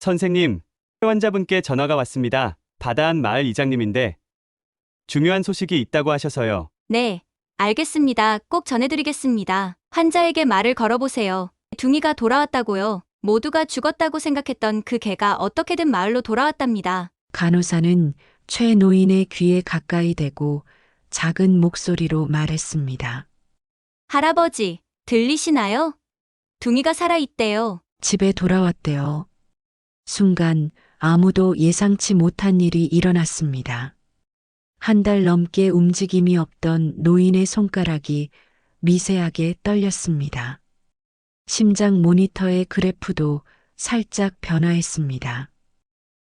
선생님, 환자분께 전화가 왔습니다. 바다안 마을 이장님인데 중요한 소식이 있다고 하셔서요. 네, 알겠습니다. 꼭 전해드리겠습니다. 환자에게 말을 걸어보세요. 둥이가 돌아왔다고요. 모두가 죽었다고 생각했던 그 개가 어떻게든 마을로 돌아왔답니다. 간호사는 최 노인의 귀에 가까이 대고 작은 목소리로 말했습니다. 할아버지, 들리시나요? 둥이가 살아있대요. 집에 돌아왔대요. 순간 아무도 예상치 못한 일이 일어났습니다. 한 달 넘게 움직임이 없던 노인의 손가락이 미세하게 떨렸습니다. 심장 모니터의 그래프도 살짝 변화했습니다.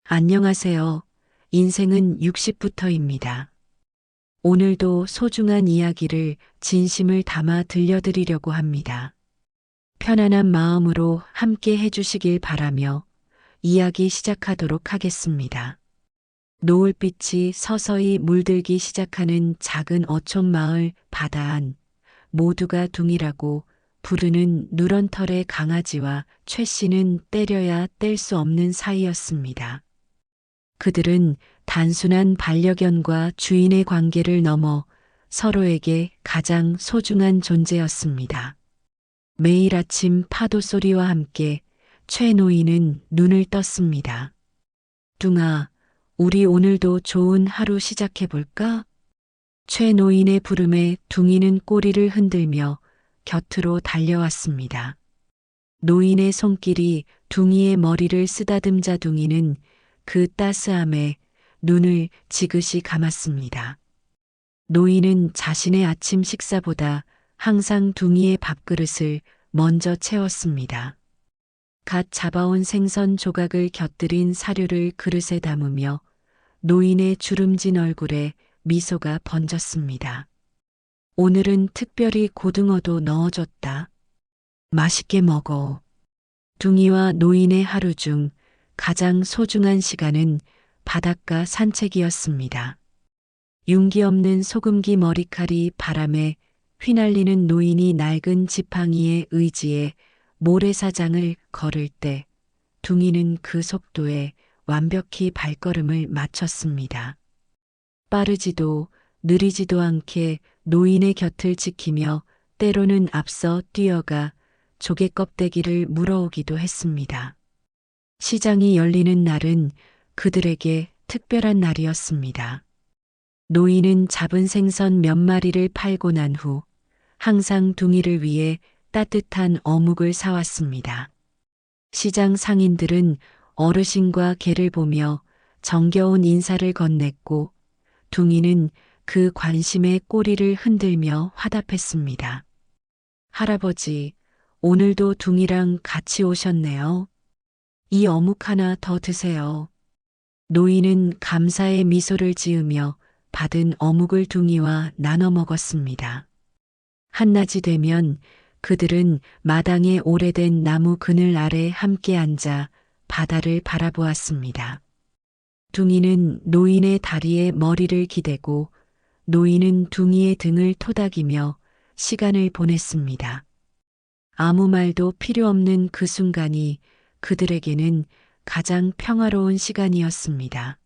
안녕하세요. 인생은 60부터입니다. 오늘도 소중한 이야기를 진심을 담아 들려드리려고 합니다. 편안한 마음으로 함께 해주시길 바라며 이야기 시작하도록 하겠습니다. 노을빛이 서서히 물들기 시작하는 작은 어촌 마을 바다안, 모두가 둥이라고 부르는 누런 털의 강아지와 최 씨는 때려야 뗄 수 없는 사이였습니다. 그들은 단순한 반려견과 주인의 관계를 넘어 서로에게 가장 소중한 존재였습니다. 매일 아침 파도 소리와 함께 최 노인은 눈을 떴습니다. 둥아, 우리 오늘도 좋은 하루 시작해볼까? 최 노인의 부름에 둥이는 꼬리를 흔들며 곁으로 달려왔습니다. 노인의 손길이 둥이의 머리를 쓰다듬자 둥이는 그 따스함에 눈을 지그시 감았습니다. 노인은 자신의 아침 식사보다 항상 둥이의 밥그릇을 먼저 채웠습니다. 갓 잡아온 생선 조각을 곁들인 사료를 그릇에 담으며 노인의 주름진 얼굴에 미소가 번졌습니다. 오늘은 특별히 고등어도 넣어줬다. 맛있게 먹어. 둥이와 노인의 하루 중 가장 소중한 시간은 바닷가 산책이었습니다. 윤기 없는 소금기 머리칼이 바람에 휘날리는 노인이 낡은 지팡이의 의지에 모래사장을 걸을 때 둥이는 그 속도에 완벽히 발걸음을 맞췄습니다. 빠르지도 느리지도 않게 노인의 곁을 지키며 때로는 앞서 뛰어가 조개 껍데기를 물어오기도 했습니다. 시장이 열리는 날은 그들에게 특별한 날이었습니다. 노인은 잡은 생선 몇 마리를 팔고 난 후 항상 둥이를 위해 따뜻한 어묵을 사왔습니다. 시장 상인들은 어르신과 개를 보며 정겨운 인사를 건넸고 둥이는 그 관심에 꼬리를 흔들며 화답했습니다. 할아버지, 오늘도 둥이랑 같이 오셨네요. 이 어묵 하나 더 드세요. 노인은 감사의 미소를 지으며 받은 어묵을 둥이와 나눠 먹었습니다. 한낮이 되면 그들은 마당의 오래된 나무 그늘 아래 함께 앉아 바다를 바라보았습니다. 둥이는 노인의 다리에 머리를 기대고 노인은 둥이의 등을 토닥이며 시간을 보냈습니다. 아무 말도 필요 없는 그 순간이 그들에게는 가장 평화로운 시간이었습니다.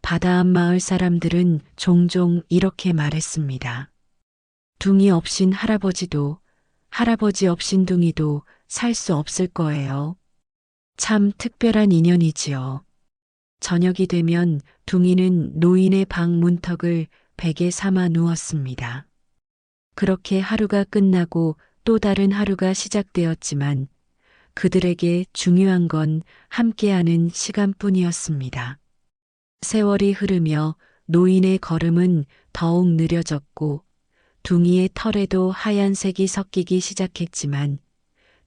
바다안 마을 사람들은 종종 이렇게 말했습니다. 둥이 없인 할아버지도 할아버지 없인 둥이도 살 수 없을 거예요. 참 특별한 인연이지요. 저녁이 되면 둥이는 노인의 방 문턱을 베개 삼아 누웠습니다. 그렇게 하루가 끝나고 또 다른 하루가 시작되었지만 그들에게 중요한 건 함께하는 시간뿐이었습니다. 세월이 흐르며 노인의 걸음은 더욱 느려졌고 둥이의 털에도 하얀색이 섞이기 시작했지만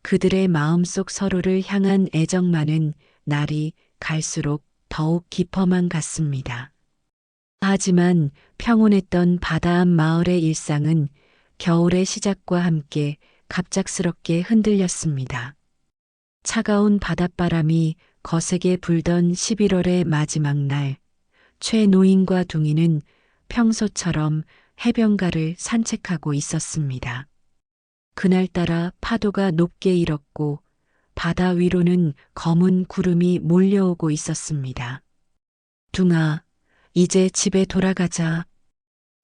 그들의 마음속 서로를 향한 애정만은 날이 갈수록 더욱 깊어만 갔습니다. 하지만 평온했던 바다안 마을의 일상은 겨울의 시작과 함께 갑작스럽게 흔들렸습니다. 차가운 바닷바람이 거세게 불던 11월의 마지막 날, 최 노인과 둥이는 평소처럼 해변가를 산책하고 있었습니다. 그날따라 파도가 높게 일었고 바다 위로는 검은 구름이 몰려오고 있었습니다. 둥아, 이제 집에 돌아가자.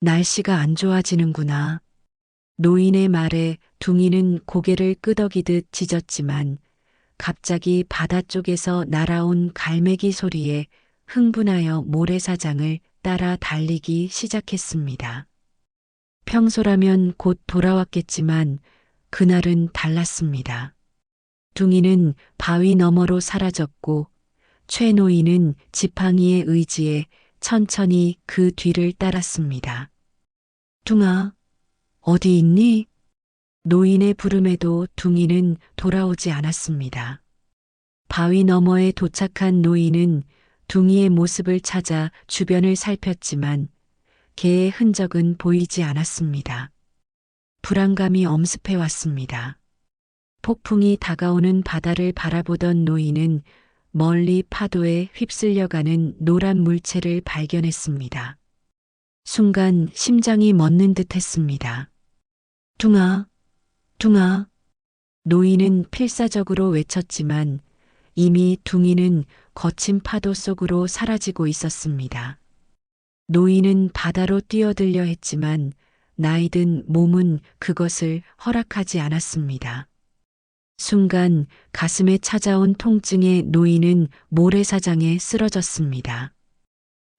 날씨가 안 좋아지는구나. 노인의 말에 둥이는 고개를 끄덕이듯 짖었지만 갑자기 바다 쪽에서 날아온 갈매기 소리에 흥분하여 모래사장을 따라 달리기 시작했습니다. 평소라면 곧 돌아왔겠지만 그날은 달랐습니다. 둥이는 바위 너머로 사라졌고 최노인은 지팡이의 의지에 천천히 그 뒤를 따랐습니다. 둥아, 어디 있니? 노인의 부름에도 둥이는 돌아오지 않았습니다. 바위 너머에 도착한 노인은 둥이의 모습을 찾아 주변을 살폈지만 개의 흔적은 보이지 않았습니다. 불안감이 엄습해 왔습니다. 폭풍이 다가오는 바다를 바라보던 노인은 멀리 파도에 휩쓸려가는 노란 물체를 발견했습니다. 순간 심장이 멎는 듯 했습니다. 둥아, 둥아. 노인은 필사적으로 외쳤지만 이미 둥이는 거친 파도 속으로 사라지고 있었습니다. 노인은 바다로 뛰어들려 했지만 나이든 몸은 그것을 허락하지 않았습니다. 순간 가슴에 찾아온 통증에 노인은 모래사장에 쓰러졌습니다.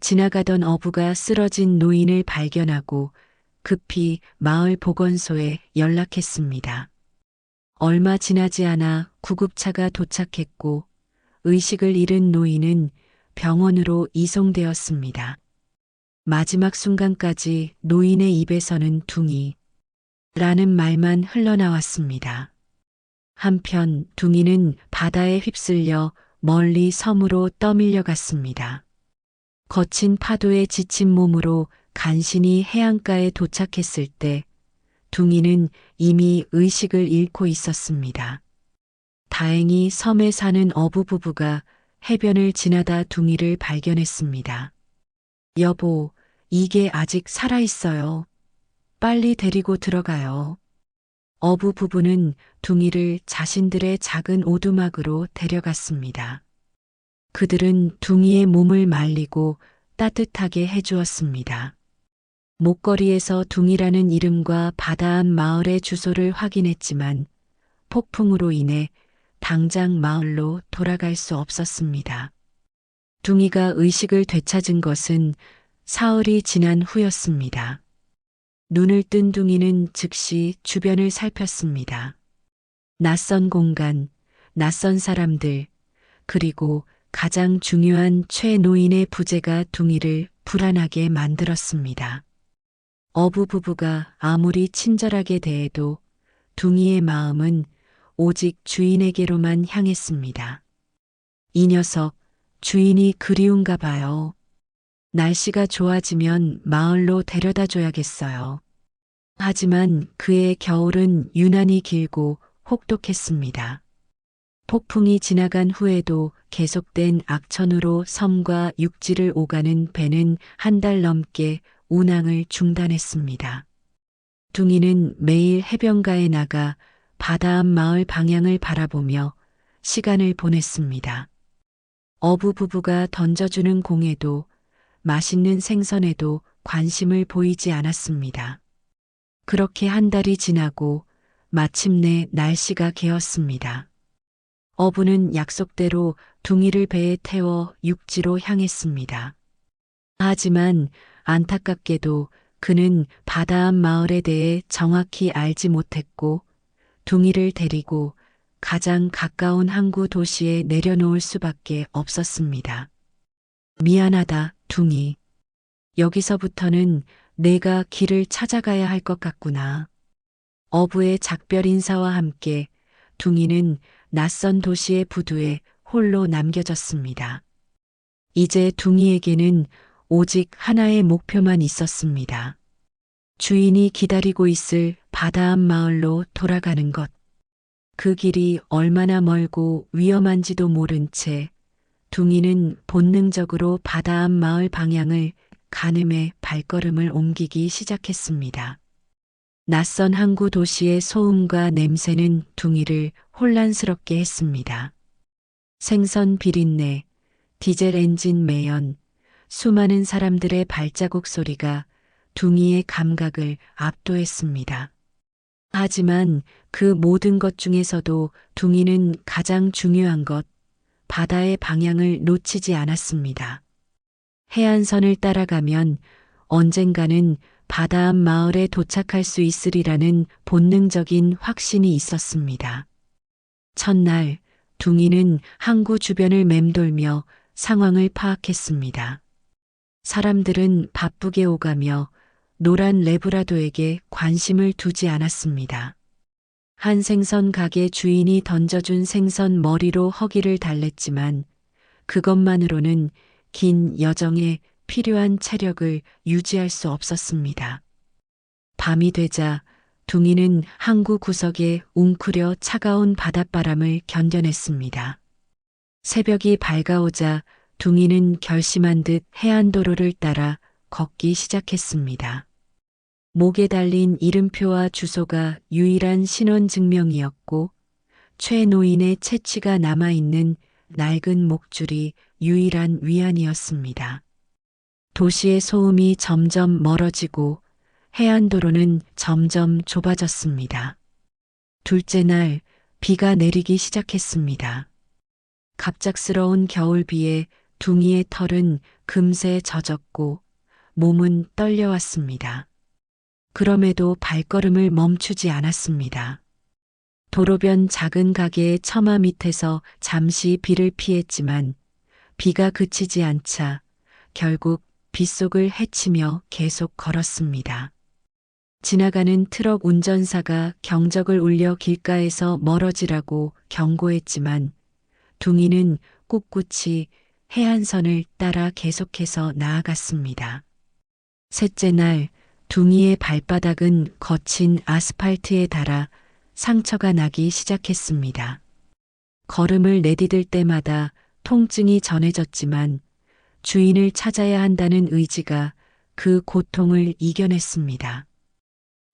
지나가던 어부가 쓰러진 노인을 발견하고 급히 마을 보건소에 연락했습니다. 얼마 지나지 않아 구급차가 도착했고 의식을 잃은 노인은 병원으로 이송되었습니다. 마지막 순간까지 노인의 입에서는 둥이 라는 말만 흘러나왔습니다. 한편 둥이는 바다에 휩쓸려 멀리 섬으로 떠밀려 갔습니다. 거친 파도에 지친 몸으로 간신히 해안가에 도착했을 때 둥이는 이미 의식을 잃고 있었습니다. 다행히 섬에 사는 어부 부부가 해변을 지나다 둥이를 발견했습니다. 여보, 이게 아직 살아있어요. 빨리 데리고 들어가요. 어부 부부는 둥이를 자신들의 작은 오두막으로 데려갔습니다. 그들은 둥이의 몸을 말리고 따뜻하게 해주었습니다. 목걸이에서 둥이라는 이름과 바다암 마을의 주소를 확인했지만 폭풍으로 인해 당장 마을로 돌아갈 수 없었습니다. 둥이가 의식을 되찾은 것은 사흘이 지난 후였습니다. 눈을 뜬 둥이는 즉시 주변을 살폈습니다. 낯선 공간, 낯선 사람들, 그리고 가장 중요한 최노인의 부재가 둥이를 불안하게 만들었습니다. 어부 부부가 아무리 친절하게 대해도 둥이의 마음은 오직 주인에게로만 향했습니다. 이 녀석, 주인이 그리운가 봐요. 날씨가 좋아지면 마을로 데려다 줘야겠어요. 하지만 그의 겨울은 유난히 길고 혹독했습니다. 폭풍이 지나간 후에도 계속된 악천후로 섬과 육지를 오가는 배는 한 달 넘게 운항을 중단했습니다. 둥이는 매일 해변가에 나가 바다암 마을 방향을 바라보며 시간을 보냈습니다. 어부 부부가 던져주는 공에도 맛있는 생선에도 관심을 보이지 않았습니다. 그렇게 한 달이 지나고 마침내 날씨가 개었습니다. 어부는 약속대로 둥이를 배에 태워 육지로 향했습니다. 하지만 안타깝게도 그는 바다암 마을에 대해 정확히 알지 못했고 둥이를 데리고 가장 가까운 항구 도시에 내려놓을 수밖에 없었습니다. 미안하다, 둥이. 여기서부터는 내가 길을 찾아가야 할 것 같구나. 어부의 작별 인사와 함께 둥이는 낯선 도시의 부두에 홀로 남겨졌습니다. 이제 둥이에게는 오직 하나의 목표만 있었습니다. 주인이 기다리고 있을 바다암 마을로 돌아가는 것. 그 길이 얼마나 멀고 위험한지도 모른 채 둥이는 본능적으로 바다암 마을 방향을 가늠해 발걸음을 옮기기 시작했습니다. 낯선 항구 도시의 소음과 냄새는 둥이를 혼란스럽게 했습니다. 생선 비린내, 디젤 엔진 매연, 수많은 사람들의 발자국 소리가 둥이의 감각을 압도했습니다. 하지만 그 모든 것 중에서도 둥이는 가장 중요한 것, 바다의 방향을 놓치지 않았습니다. 해안선을 따라가면 언젠가는 바다 앞 마을에 도착할 수 있으리라는 본능적인 확신이 있었습니다. 첫날, 둥이는 항구 주변을 맴돌며 상황을 파악했습니다. 사람들은 바쁘게 오가며 노란 레브라도에게 관심을 두지 않았습니다. 한 생선 가게 주인이 던져준 생선 머리로 허기를 달랬지만 그것만으로는 긴 여정에 필요한 체력을 유지할 수 없었습니다. 밤이 되자 둥이는 항구 구석에 웅크려 차가운 바닷바람을 견뎌냈습니다. 새벽이 밝아오자 둥이는 결심한 듯 해안도로를 따라 걷기 시작했습니다. 목에 달린 이름표와 주소가 유일한 신원 증명이었고 최 노인의 채취가 남아있는 낡은 목줄이 유일한 위안이었습니다. 도시의 소음이 점점 멀어지고 해안도로는 점점 좁아졌습니다. 둘째 날 비가 내리기 시작했습니다. 갑작스러운 겨울비에 둥이의 털은 금세 젖었고 몸은 떨려왔습니다. 그럼에도 발걸음을 멈추지 않았습니다. 도로변 작은 가게의 처마 밑에서 잠시 비를 피했지만 비가 그치지 않자 결국 빗속을 헤치며 계속 걸었습니다. 지나가는 트럭 운전사가 경적을 울려 길가에서 멀어지라고 경고했지만 둥이는 꿋꿋이 해안선을 따라 계속해서 나아갔습니다. 셋째 날 둥이의 발바닥은 거친 아스팔트에 닿아 상처가 나기 시작했습니다. 걸음을 내디딜 때마다 통증이 전해졌지만 주인을 찾아야 한다는 의지가 그 고통을 이겨냈습니다.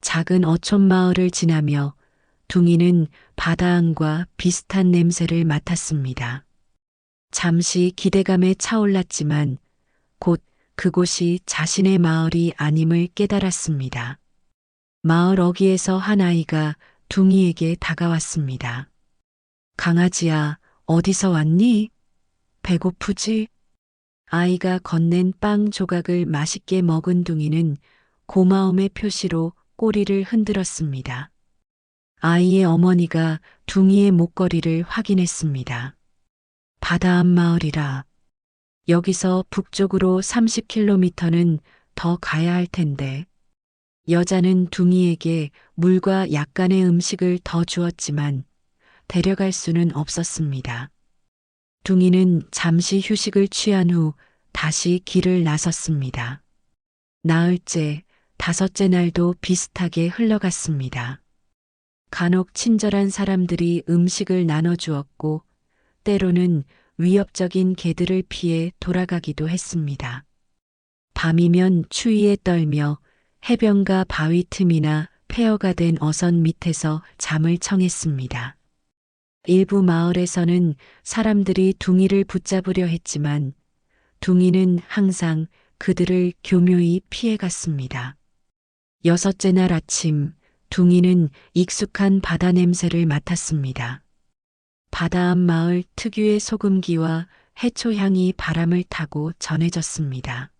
작은 어촌 마을을 지나며 둥이는 바다안과 비슷한 냄새를 맡았습니다. 잠시 기대감에 차올랐지만 곧 그곳이 자신의 마을이 아님을 깨달았습니다. 마을 어귀에서 한 아이가 둥이에게 다가왔습니다. 강아지야, 어디서 왔니? 배고프지? 아이가 건넨 빵 조각을 맛있게 먹은 둥이는 고마움의 표시로 꼬리를 흔들었습니다. 아이의 어머니가 둥이의 목걸이를 확인했습니다. 바다 앞 마을이라. 여기서 북쪽으로 30km는 더 가야 할 텐데. 여자는 둥이에게 물과 약간의 음식을 더 주었지만 데려갈 수는 없었습니다. 둥이는 잠시 휴식을 취한 후 다시 길을 나섰습니다. 나흘째, 다섯째 날도 비슷하게 흘러갔습니다. 간혹 친절한 사람들이 음식을 나눠주었고 때로는 위협적인 개들을 피해 돌아가기도 했습니다. 밤이면 추위에 떨며 해변가 바위 틈이나 폐허가 된 어선 밑에서 잠을 청했습니다. 일부 마을에서는 사람들이 둥이를 붙잡으려 했지만 둥이는 항상 그들을 교묘히 피해갔습니다. 여섯째 날 아침, 둥이는 익숙한 바다 냄새를 맡았습니다. 바다 앞 마을 특유의 소금기와 해초향이 바람을 타고 전해졌습니다.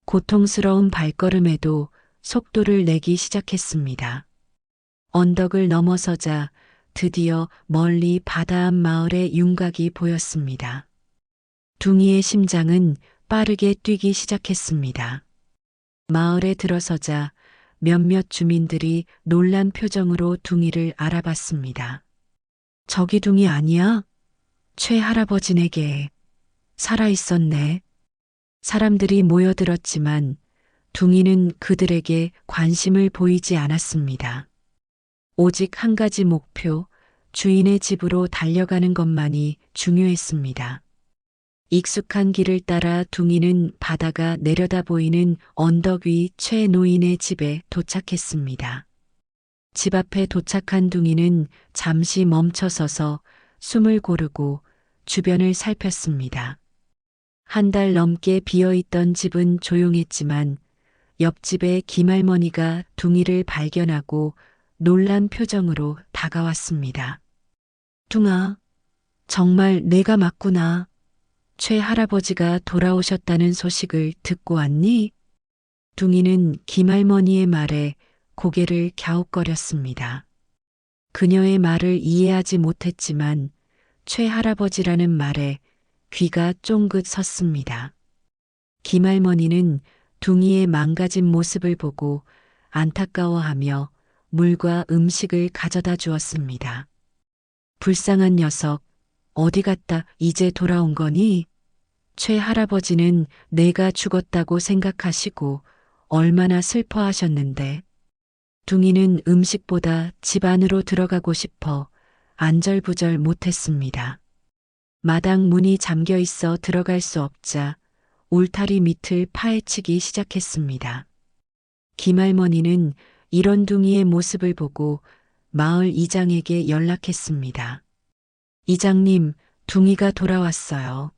고통스러운 발걸음에도 속도를 내기 시작했습니다. 언덕을 넘어서자 드디어 멀리 바다 앞 마을의 윤곽이 보였습니다. 둥이의 심장은 빠르게 뛰기 시작했습니다. 마을에 들어서자 몇몇 주민들이 놀란 표정으로 둥이를 알아봤습니다. 저기 둥이 아니야? 최 할아버지네게 살아있었네. 사람들이 모여들었지만 둥이는 그들에게 관심을 보이지 않았습니다. 오직 한 가지 목표, 주인의 집으로 달려가는 것만이 중요했습니다. 익숙한 길을 따라 둥이는 바다가 내려다 보이는 언덕 위 최 노인의 집에 도착했습니다. 집 앞에 도착한 둥이는 잠시 멈춰서서 숨을 고르고 주변을 살폈습니다. 한 달 넘게 비어있던 집은 조용했지만 옆집의 김할머니가 둥이를 발견하고 놀란 표정으로 다가왔습니다. 둥아, 정말 내가 맞구나. 최 할아버지가 돌아오셨다는 소식을 듣고 왔니? 둥이는 김할머니의 말에 고개를 갸웃거렸습니다. 그녀의 말을 이해하지 못했지만 최 할아버지라는 말에 귀가 쫑긋 섰습니다. 김할머니는 둥이의 망가진 모습을 보고 안타까워하며 물과 음식을 가져다 주었습니다. 불쌍한 녀석, 어디 갔다 이제 돌아온 거니? 최 할아버지는 내가 죽었다고 생각하시고 얼마나 슬퍼하셨는데. 둥이는 음식보다 집 안으로 들어가고 싶어 안절부절 못했습니다. 마당 문이 잠겨 있어 들어갈 수 없자 울타리 밑을 파헤치기 시작했습니다. 김할머니는 이런 둥이의 모습을 보고 마을 이장에게 연락했습니다. 이장님, 둥이가 돌아왔어요.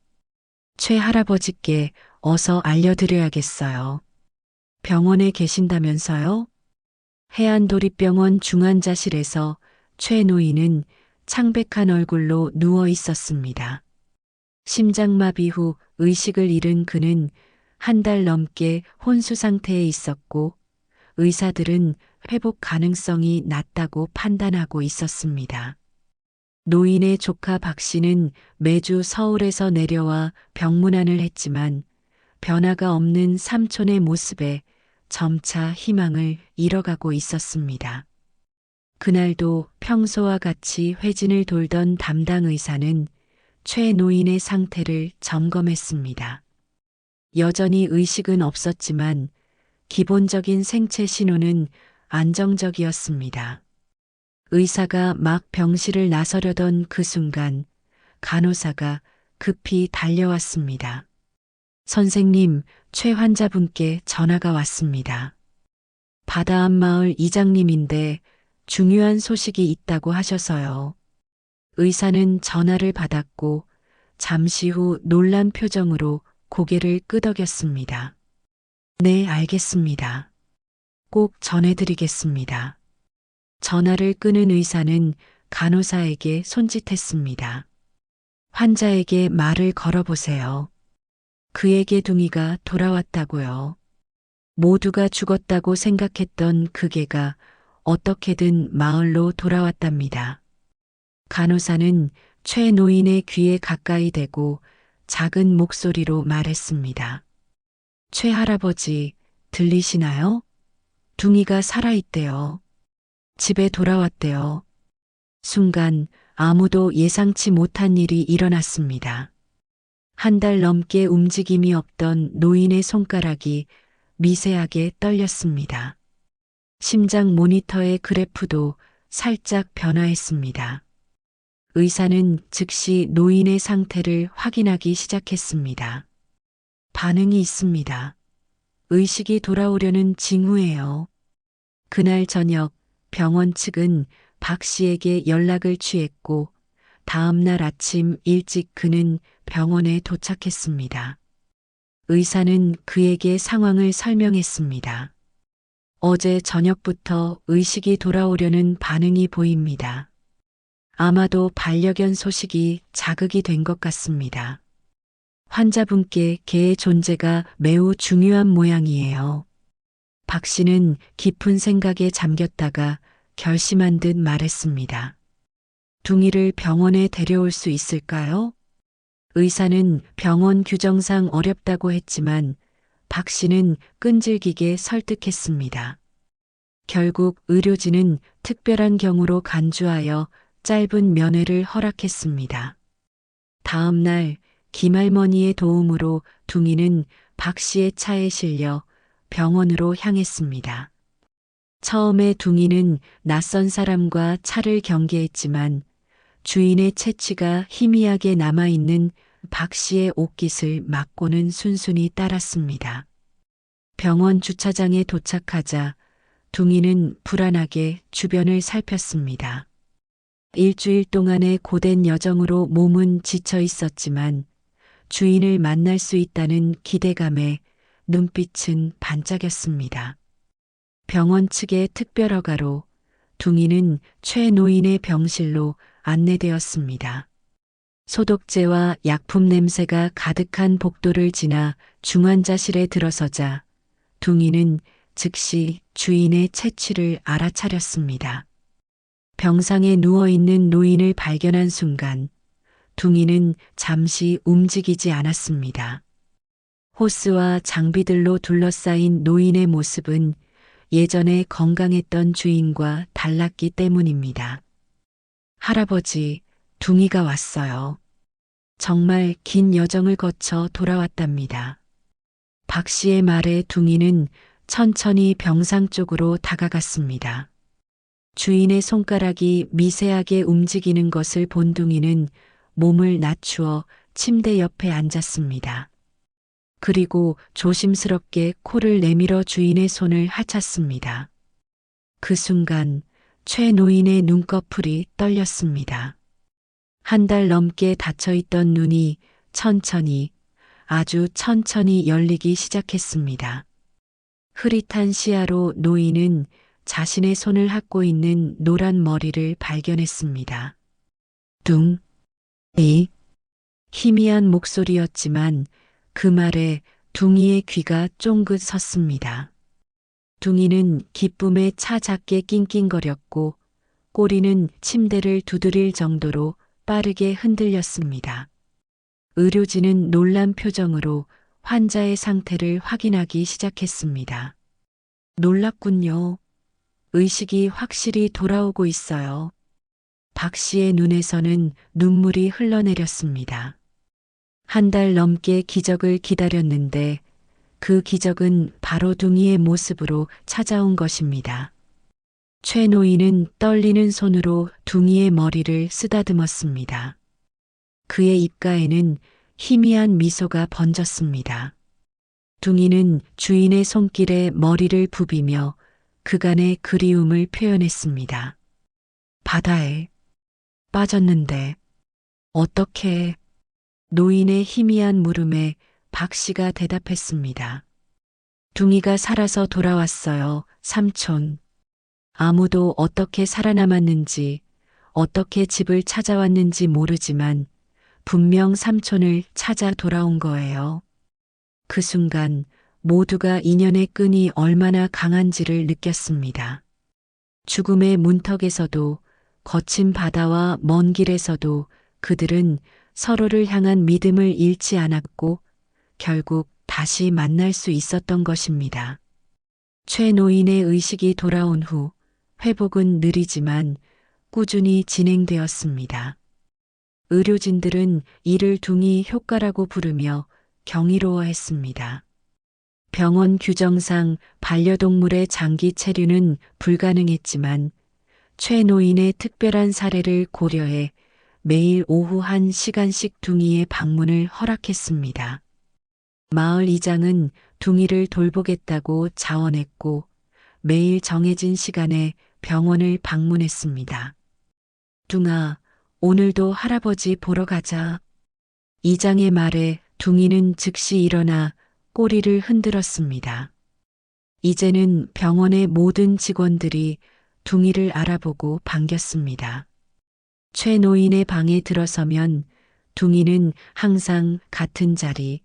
최 할아버지께 어서 알려드려야겠어요. 병원에 계신다면서요? 해안도립병원 중환자실에서 최 노인은 창백한 얼굴로 누워 있었습니다. 심장마비 후 의식을 잃은 그는 한 달 넘게 혼수 상태에 있었고 의사들은 회복 가능성이 낮다고 판단하고 있었습니다. 노인의 조카 박 씨는 매주 서울에서 내려와 병문안을 했지만 변화가 없는 삼촌의 모습에 점차 희망을 잃어가고 있었습니다. 그날도 평소와 같이 회진을 돌던 담당 의사는 최 노인의 상태를 점검했습니다. 여전히 의식은 없었지만 기본적인 생체 신호는 안정적이었습니다. 의사가 막 병실을 나서려던 그 순간 간호사가 급히 달려왔습니다. 선생님, 최 환자분께 전화가 왔습니다. 바다암 마을 이장님인데 중요한 소식이 있다고 하셔서요. 의사는 전화를 받았고 잠시 후 놀란 표정으로 고개를 끄덕였습니다. 네, 알겠습니다. 꼭 전해드리겠습니다. 전화를 끄는 의사는 간호사에게 손짓했습니다. 환자에게 말을 걸어보세요. 그에게 둥이가 돌아왔다고요. 모두가 죽었다고 생각했던 그 개가 어떻게든 마을로 돌아왔답니다. 간호사는 최 노인의 귀에 가까이 대고 작은 목소리로 말했습니다. 최 할아버지, 들리시나요? 둥이가 살아있대요. 집에 돌아왔대요. 순간 아무도 예상치 못한 일이 일어났습니다. 한 달 넘게 움직임이 없던 노인의 손가락이 미세하게 떨렸습니다. 심장 모니터의 그래프도 살짝 변화했습니다. 의사는 즉시 노인의 상태를 확인하기 시작했습니다. 반응이 있습니다. 의식이 돌아오려는 징후예요. 그날 저녁 병원 측은 박 씨에게 연락을 취했고 다음 날 아침 일찍 그는 병원에 도착했습니다. 의사는 그에게 상황을 설명했습니다. 어제 저녁부터 의식이 돌아오려는 반응이 보입니다. 아마도 반려견 소식이 자극이 된 것 같습니다. 환자분께 개의 존재가 매우 중요한 모양이에요. 박 씨는 깊은 생각에 잠겼다가 결심한 듯 말했습니다. 둥이를 병원에 데려올 수 있을까요? 의사는 병원 규정상 어렵다고 했지만 박 씨는 끈질기게 설득했습니다. 결국 의료진은 특별한 경우로 간주하여 짧은 면회를 허락했습니다. 다음 날 김할머니의 도움으로 둥이는 박 씨의 차에 실려 병원으로 향했습니다. 처음에 둥이는 낯선 사람과 차를 경계했지만 주인의 채취가 희미하게 남아있는 박 씨의 옷깃을 막고는 순순히 따랐습니다. 병원 주차장에 도착하자 둥이는 불안하게 주변을 살폈습니다. 일주일 동안의 고된 여정으로 몸은 지쳐 있었지만 주인을 만날 수 있다는 기대감에 눈빛은 반짝였습니다. 병원 측의 특별허가로 둥이는 최 노인의 병실로 안내되었습니다. 소독제와 약품 냄새가 가득한 복도를 지나 중환자실에 들어서자 둥이는 즉시 주인의 채취를 알아차렸습니다. 병상에 누워있는 노인을 발견한 순간 둥이는 잠시 움직이지 않았습니다. 호스와 장비들로 둘러싸인 노인의 모습은 예전에 건강했던 주인과 달랐기 때문입니다. 할아버지, 둥이가 왔어요. 정말 긴 여정을 거쳐 돌아왔답니다. 박 씨의 말에 둥이는 천천히 병상 쪽으로 다가갔습니다. 주인의 손가락이 미세하게 움직이는 것을 본 둥이는 몸을 낮추어 침대 옆에 앉았습니다. 그리고 조심스럽게 코를 내밀어 주인의 손을 하찼습니다. 그 순간 최 노인의 눈꺼풀이 떨렸습니다. 한 달 넘게 닫혀있던 눈이 천천히, 아주 천천히 열리기 시작했습니다. 흐릿한 시야로 노인은 자신의 손을 핥고 있는 노란 머리를 발견했습니다. 둥, 이, 희미한 목소리였지만 그 말에 둥이의 귀가 쫑긋 섰습니다. 둥이는 기쁨에 차작게 낑낑거렸고 꼬리는 침대를 두드릴 정도로 빠르게 흔들렸습니다. 의료진은 놀란 표정으로 환자의 상태를 확인하기 시작했습니다. 놀랍군요. 의식이 확실히 돌아오고 있어요. 박 씨의 눈에서는 눈물이 흘러내렸습니다. 한 달 넘게 기적을 기다렸는데 그 기적은 바로 둥이의 모습으로 찾아온 것입니다. 최 노인은 떨리는 손으로 둥이의 머리를 쓰다듬었습니다. 그의 입가에는 희미한 미소가 번졌습니다. 둥이는 주인의 손길에 머리를 부비며 그간의 그리움을 표현했습니다. 바다에 빠졌는데 어떻게? 노인의 희미한 물음에 박 씨가 대답했습니다. 둥이가 살아서 돌아왔어요, 삼촌. 아무도 어떻게 살아남았는지, 어떻게 집을 찾아왔는지 모르지만 분명 삼촌을 찾아 돌아온 거예요. 그 순간 모두가 인연의 끈이 얼마나 강한지를 느꼈습니다. 죽음의 문턱에서도 거친 바다와 먼 길에서도 그들은 서로를 향한 믿음을 잃지 않았고 결국 다시 만날 수 있었던 것입니다. 최 노인의 의식이 돌아온 후 회복은 느리지만 꾸준히 진행되었습니다. 의료진들은 이를 둥이 효과라고 부르며 경이로워했습니다. 병원 규정상 반려동물의 장기 체류는 불가능했지만 최 노인의 특별한 사례를 고려해 매일 오후 1시간씩 둥이의 방문을 허락했습니다. 마을 이장은 둥이를 돌보겠다고 자원했고 매일 정해진 시간에 병원을 방문했습니다. 둥아, 오늘도 할아버지 보러 가자. 이장의 말에 둥이는 즉시 일어나 꼬리를 흔들었습니다. 이제는 병원의 모든 직원들이 둥이를 알아보고 반겼습니다. 최 노인의 방에 들어서면 둥이는 항상 같은 자리,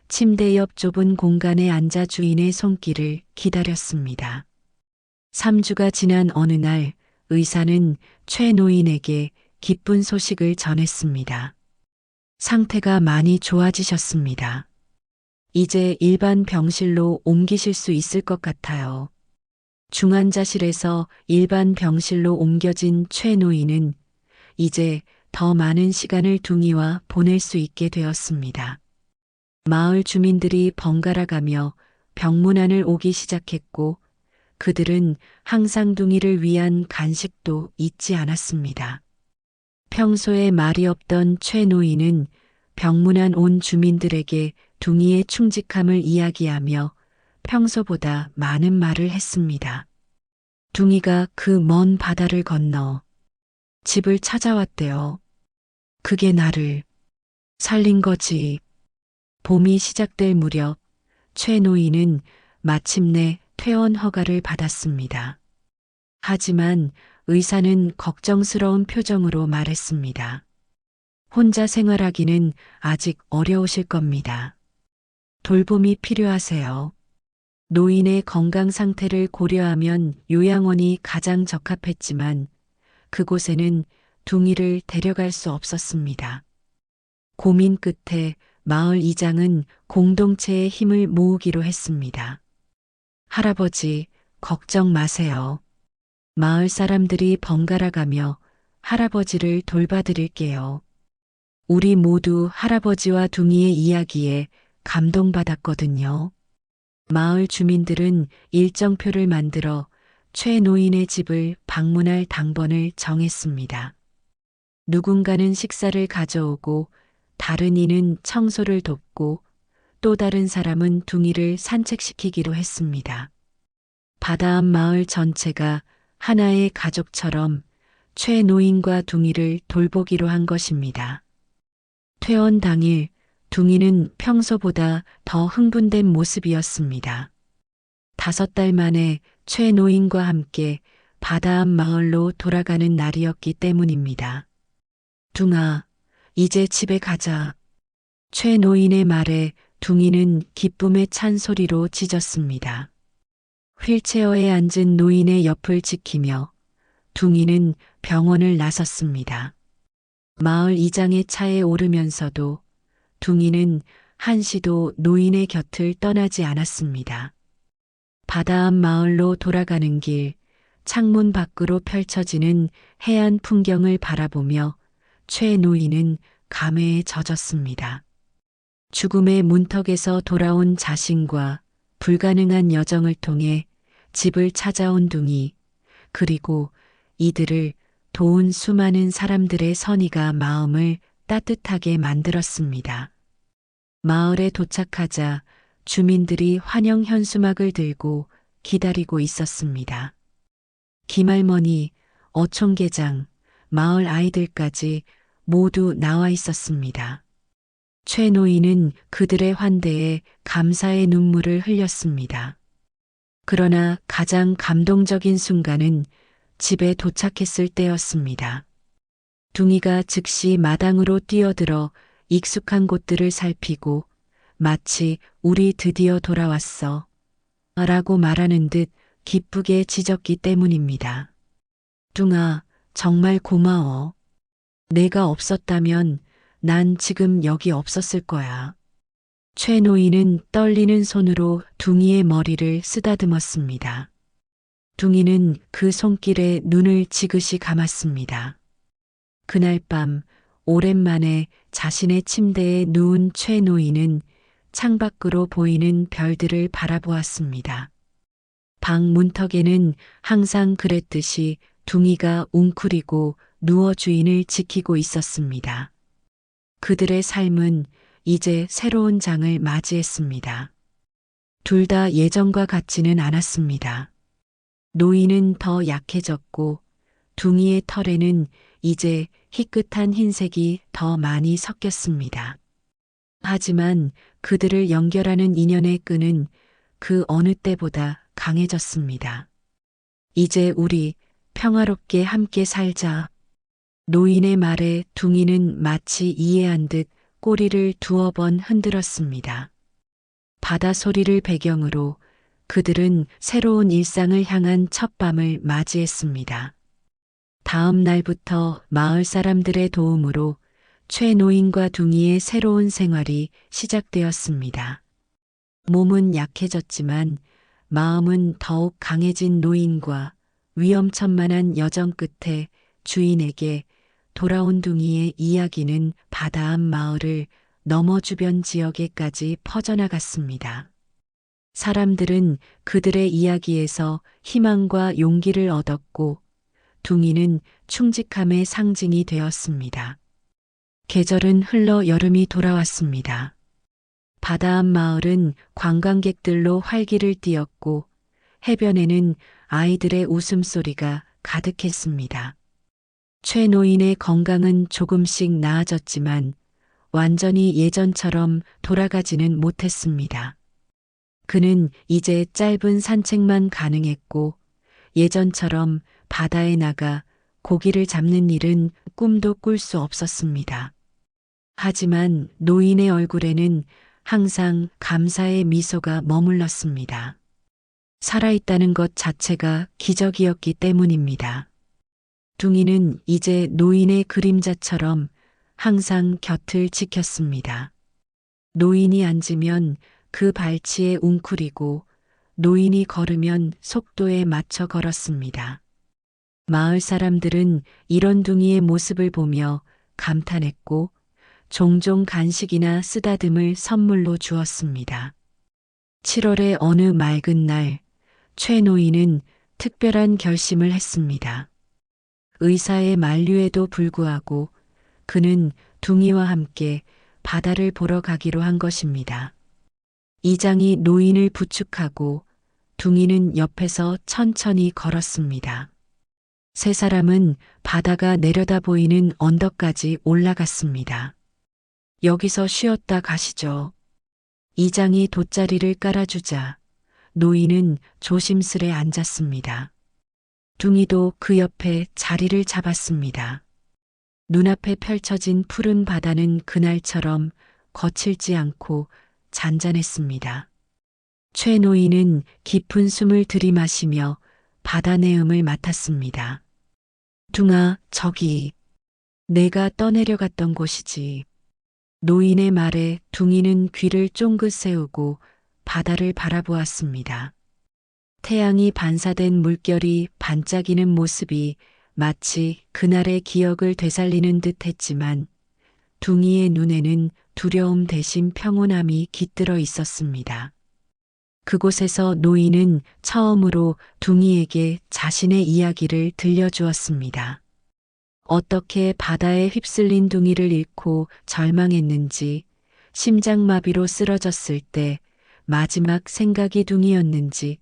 침대 옆 좁은 공간에 앉아 주인의 손길을 기다렸습니다. 3주가 지난 어느 날 의사는 최 노인에게 기쁜 소식을 전했습니다. 상태가 많이 좋아지셨습니다. 이제 일반 병실로 옮기실 수 있을 것 같아요. 중환자실에서 일반 병실로 옮겨진 최 노인은 이제 더 많은 시간을 둥이와 보낼 수 있게 되었습니다. 마을 주민들이 번갈아가며 병문안을 오기 시작했고 그들은 항상 둥이를 위한 간식도 잊지 않았습니다. 평소에 말이 없던 최 노인은 병문안 온 주민들에게 둥이의 충직함을 이야기하며 평소보다 많은 말을 했습니다. 둥이가 그 먼 바다를 건너 집을 찾아왔대요. 그게 나를 살린 거지. 봄이 시작될 무렵 최 노인은 마침내 퇴원 허가를 받았습니다. 하지만 의사는 걱정스러운 표정으로 말했습니다. 혼자 생활하기는 아직 어려우실 겁니다. 돌봄이 필요하세요. 노인의 건강 상태를 고려하면 요양원이 가장 적합했지만 그곳에는 둥이를 데려갈 수 없었습니다. 고민 끝에 마을 이장은 공동체의 힘을 모으기로 했습니다. 할아버지, 걱정 마세요. 마을 사람들이 번갈아 가며 할아버지를 돌봐드릴게요. 우리 모두 할아버지와 둥이의 이야기에 감동받았거든요. 마을 주민들은 일정표를 만들어 최 노인의 집을 방문할 당번을 정했습니다. 누군가는 식사를 가져오고 다른 이는 청소를 돕고 또 다른 사람은 둥이를 산책시키기로 했습니다. 바다 앞 마을 전체가 하나의 가족처럼 최 노인과 둥이를 돌보기로 한 것입니다. 퇴원 당일 둥이는 평소보다 더 흥분된 모습이었습니다. 5달 만에 최 노인과 함께 바다 앞 마을로 돌아가는 날이었기 때문입니다. 둥아, 이제 집에 가자. 최 노인의 말에 둥이는 기쁨에 찬 소리로 짖었습니다. 휠체어에 앉은 노인의 옆을 지키며 둥이는 병원을 나섰습니다. 마을 이장의 차에 오르면서도 둥이는 한시도 노인의 곁을 떠나지 않았습니다. 바다 앞 마을로 돌아가는 길, 창문 밖으로 펼쳐지는 해안 풍경을 바라보며 최 노인은 감회에 젖었습니다. 죽음의 문턱에서 돌아온 자신과 불가능한 여정을 통해 집을 찾아온 둥이, 그리고 이들을 도운 수많은 사람들의 선의가 마음을 따뜻하게 만들었습니다. 마을에 도착하자 주민들이 환영 현수막을 들고 기다리고 있었습니다. 김할머니, 어촌계장, 마을 아이들까지 모두 나와 있었습니다. 최 노인은 그들의 환대에 감사의 눈물을 흘렸습니다. 그러나 가장 감동적인 순간은 집에 도착했을 때였습니다. 둥이가 즉시 마당으로 뛰어들어 익숙한 곳들을 살피고 마치 우리 드디어 돌아왔어 라고 말하는 듯 기쁘게 짖었기 때문입니다. 둥아, 정말 고마워. 내가 없었다면 난 지금 여기 없었을 거야. 최 노인은 떨리는 손으로 둥이의 머리를 쓰다듬었습니다. 둥이는 그 손길에 눈을 지그시 감았습니다. 그날 밤 오랜만에 자신의 침대에 누운 최 노인은 창밖으로 보이는 별들을 바라보았습니다. 방 문턱에는 항상 그랬듯이 둥이가 웅크리고 누워 주인을 지키고 있었습니다. 그들의 삶은 이제 새로운 장을 맞이했습니다. 둘 다 예전과 같지는 않았습니다. 노인은 더 약해졌고 둥이의 털에는 이제 희끗한 흰색이 더 많이 섞였습니다. 하지만 그들을 연결하는 인연의 끈은 그 어느 때보다 강해졌습니다. 이제 우리 평화롭게 함께 살자. 노인의 말에 둥이는 마치 이해한 듯 꼬리를 2번 흔들었습니다. 바다 소리를 배경으로 그들은 새로운 일상을 향한 첫밤을 맞이했습니다. 다음 날부터 마을 사람들의 도움으로 최 노인과 둥이의 새로운 생활이 시작되었습니다. 몸은 약해졌지만 마음은 더욱 강해진 노인과 위험천만한 여정 끝에 주인에게 돌아온 둥이의 이야기는 바다 앞 마을을 넘어 주변 지역에까지 퍼져나갔습니다. 사람들은 그들의 이야기에서 희망과 용기를 얻었고 둥이는 충직함의 상징이 되었습니다. 계절은 흘러 여름이 돌아왔습니다. 바다 앞 마을은 관광객들로 활기를 띠었고 해변에는 아이들의 웃음소리가 가득했습니다. 최 노인의 건강은 조금씩 나아졌지만 완전히 예전처럼 돌아가지는 못했습니다. 그는 이제 짧은 산책만 가능했고 예전처럼 바다에 나가 고기를 잡는 일은 꿈도 꿀 수 없었습니다. 하지만 노인의 얼굴에는 항상 감사의 미소가 머물렀습니다. 살아있다는 것 자체가 기적이었기 때문입니다. 둥이는 이제 노인의 그림자처럼 항상 곁을 지켰습니다. 노인이 앉으면 그 발치에 웅크리고 노인이 걸으면 속도에 맞춰 걸었습니다. 마을 사람들은 이런 둥이의 모습을 보며 감탄했고 종종 간식이나 쓰다듬을 선물로 주었습니다. 7월의 어느 맑은 날, 최 노인은 특별한 결심을 했습니다. 의사의 만류에도 불구하고 그는 둥이와 함께 바다를 보러 가기로 한 것입니다. 이장이 노인을 부축하고 둥이는 옆에서 천천히 걸었습니다. 세 사람은 바다가 내려다 보이는 언덕까지 올라갔습니다. 여기서 쉬었다 가시죠. 이장이 돗자리를 깔아주자 노인은 조심스레 앉았습니다. 둥이도 그 옆에 자리를 잡았습니다. 눈앞에 펼쳐진 푸른 바다는 그날처럼 거칠지 않고 잔잔했습니다. 최 노인은 깊은 숨을 들이마시며 바다 내음을 맡았습니다. 둥아, 저기 내가 떠내려갔던 곳이지. 노인의 말에 둥이는 귀를 쫑긋 세우고 바다를 바라보았습니다. 태양이 반사된 물결이 반짝이는 모습이 마치 그날의 기억을 되살리는 듯 했지만 둥이의 눈에는 두려움 대신 평온함이 깃들어 있었습니다. 그곳에서 노인은 처음으로 둥이에게 자신의 이야기를 들려주었습니다. 어떻게 바다에 휩쓸린 둥이를 잃고 절망했는지, 심장마비로 쓰러졌을 때 마지막 생각이 둥이였는지,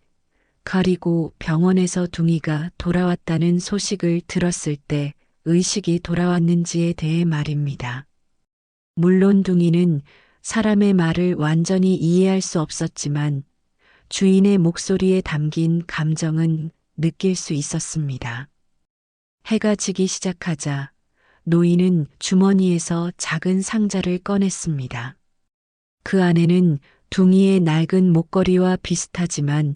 그리고 병원에서 둥이가 돌아왔다는 소식을 들었을 때 의식이 돌아왔는지에 대해 말입니다. 물론 둥이는 사람의 말을 완전히 이해할 수 없었지만 주인의 목소리에 담긴 감정은 느낄 수 있었습니다. 해가 지기 시작하자 노인은 주머니에서 작은 상자를 꺼냈습니다. 그 안에는 둥이의 낡은 목걸이와 비슷하지만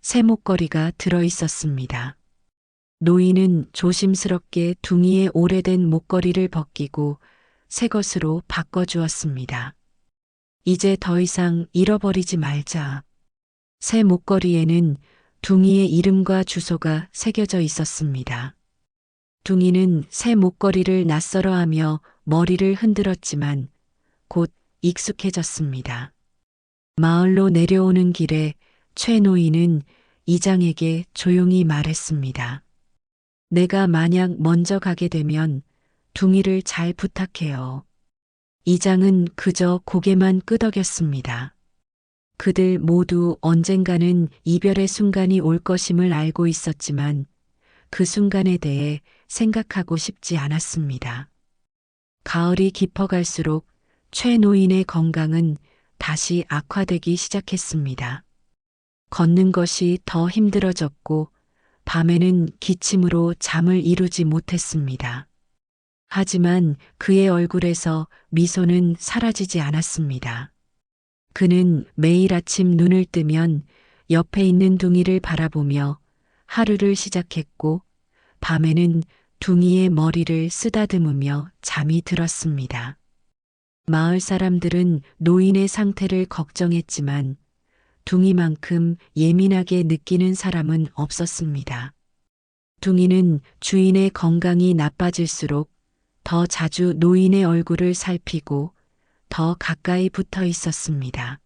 새 목걸이가 들어 있었습니다. 노인은 조심스럽게 둥이의 오래된 목걸이를 벗기고 새 것으로 바꿔주었습니다. 이제 더 이상 잃어버리지 말자. 새 목걸이에는 둥이의 이름과 주소가 새겨져 있었습니다. 둥이는 새 목걸이를 낯설어하며 머리를 흔들었지만 곧 익숙해졌습니다. 마을로 내려오는 길에 최 노인은 이장에게 조용히 말했습니다. 내가 만약 먼저 가게 되면 둥이를 잘 부탁해요. 이장은 그저 고개만 끄덕였습니다. 그들 모두 언젠가는 이별의 순간이 올 것임을 알고 있었지만 그 순간에 대해 생각하고 싶지 않았습니다. 가을이 깊어갈수록 최 노인의 건강은 다시 악화되기 시작했습니다. 걷는 것이 더 힘들어졌고 밤에는 기침으로 잠을 이루지 못했습니다. 하지만 그의 얼굴에서 미소는 사라지지 않았습니다. 그는 매일 아침 눈을 뜨면 옆에 있는 둥이를 바라보며 하루를 시작했고 밤에는 둥이의 머리를 쓰다듬으며 잠이 들었습니다. 마을 사람들은 노인의 상태를 걱정했지만 둥이만큼 예민하게 느끼는 사람은 없었습니다. 둥이는 주인의 건강이 나빠질수록 더 자주 노인의 얼굴을 살피고 더 가까이 붙어 있었습니다.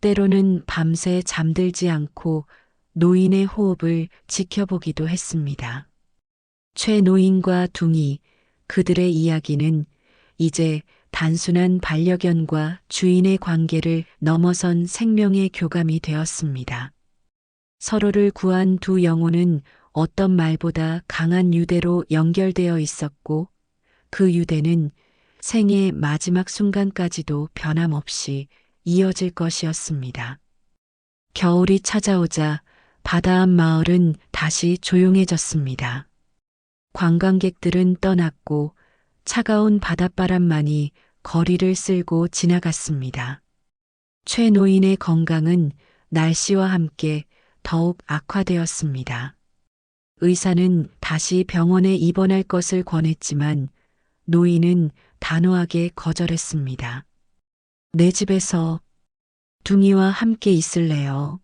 때로는 밤새 잠들지 않고 노인의 호흡을 지켜보기도 했습니다. 최 노인과 둥이, 그들의 이야기는 이제 단순한 반려견과 주인의 관계를 넘어선 생명의 교감이 되었습니다. 서로를 구한 두 영혼은 어떤 말보다 강한 유대로 연결되어 있었고 그 유대는 생의 마지막 순간까지도 변함없이 이어질 것이었습니다. 겨울이 찾아오자 바다 앞 마을은 다시 조용해졌습니다. 관광객들은 떠났고 차가운 바닷바람만이 거리를 쓸고 지나갔습니다. 최 노인의 건강은 날씨와 함께 더욱 악화되었습니다. 의사는 다시 병원에 입원할 것을 권했지만 노인은 단호하게 거절했습니다. 내 집에서 둥이와 함께 있을래요.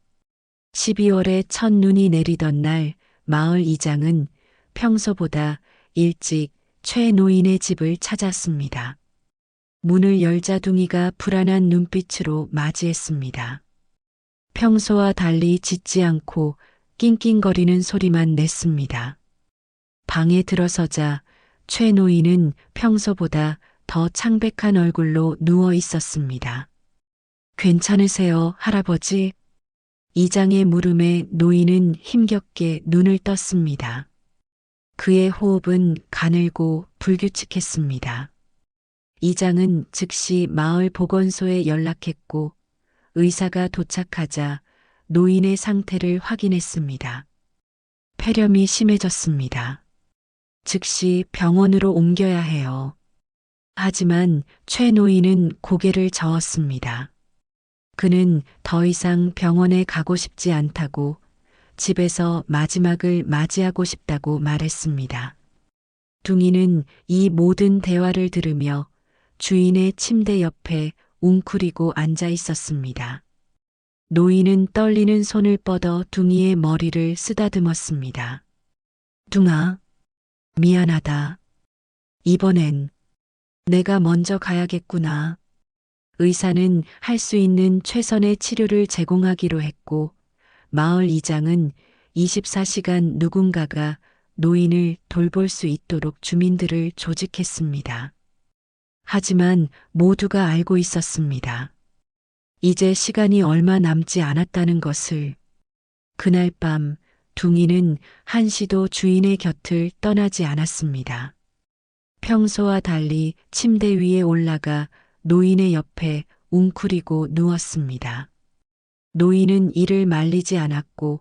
12월에 첫눈이 내리던 날 마을 이장은 평소보다 일찍 최 노인의 집을 찾았습니다. 문을 열자 둥이가 불안한 눈빛으로 맞이했습니다. 평소와 달리 짖지 않고 낑낑거리는 소리만 냈습니다. 방에 들어서자 최 노인은 평소보다 더 창백한 얼굴로 누워 있었습니다. 괜찮으세요, 할아버지? 이장의 물음에 노인은 힘겹게 눈을 떴습니다. 그의 호흡은 가늘고 불규칙했습니다. 이장은 즉시 마을 보건소에 연락했고 의사가 도착하자 노인의 상태를 확인했습니다. 폐렴이 심해졌습니다. 즉시 병원으로 옮겨야 해요. 하지만 최 노인은 고개를 저었습니다. 그는 더 이상 병원에 가고 싶지 않다고 집에서 마지막을 맞이하고 싶다고 말했습니다. 둥이는 이 모든 대화를 들으며 주인의 침대 옆에 웅크리고 앉아 있었습니다. 노인은 떨리는 손을 뻗어 둥이의 머리를 쓰다듬었습니다. 둥아, 미안하다. 이번엔 내가 먼저 가야겠구나. 의사는 할 수 있는 최선의 치료를 제공하기로 했고 마을 이장은 24시간 누군가가 노인을 돌볼 수 있도록 주민들을 조직했습니다. 하지만 모두가 알고 있었습니다. 이제 시간이 얼마 남지 않았다는 것을. 그날 밤 둥이는 한시도 주인의 곁을 떠나지 않았습니다. 평소와 달리 침대 위에 올라가 노인의 옆에 웅크리고 누웠습니다. 노인은 이를 말리지 않았고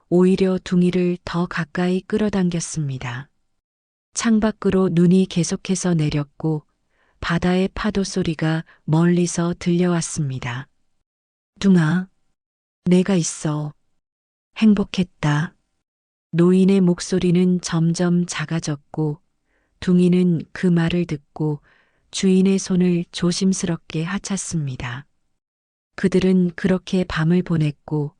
오히려 둥이를 더 가까이 끌어당겼습니다. 창밖으로 눈이 계속해서 내렸고 바다의 파도 소리가 멀리서 들려왔습니다. 둥아, 내가 있어. 행복했다. 노인의 목소리는 점점 작아졌고 둥이는 그 말을 듣고 주인의 손을 조심스럽게 하찼습니다. 그들은 그렇게 밤을 보냈고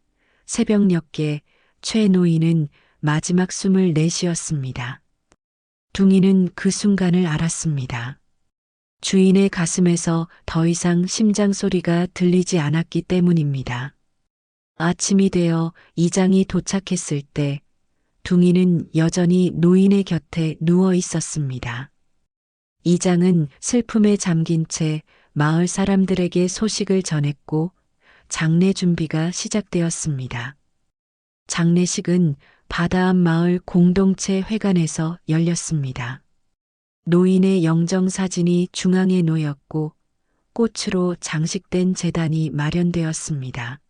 새벽녘에 최 노인은 마지막 숨을 내쉬었습니다. 둥이는 그 순간을 알았습니다. 주인의 가슴에서 더 이상 심장 소리가 들리지 않았기 때문입니다. 아침이 되어 이장이 도착했을 때 둥이는 여전히 노인의 곁에 누워 있었습니다. 이장은 슬픔에 잠긴 채 마을 사람들에게 소식을 전했고 장례 준비가 시작되었습니다. 장례식은 바다 앞 마을 공동체 회관에서 열렸습니다. 노인의 영정사진이 중앙에 놓였고 꽃으로 장식된 제단이 마련되었습니다.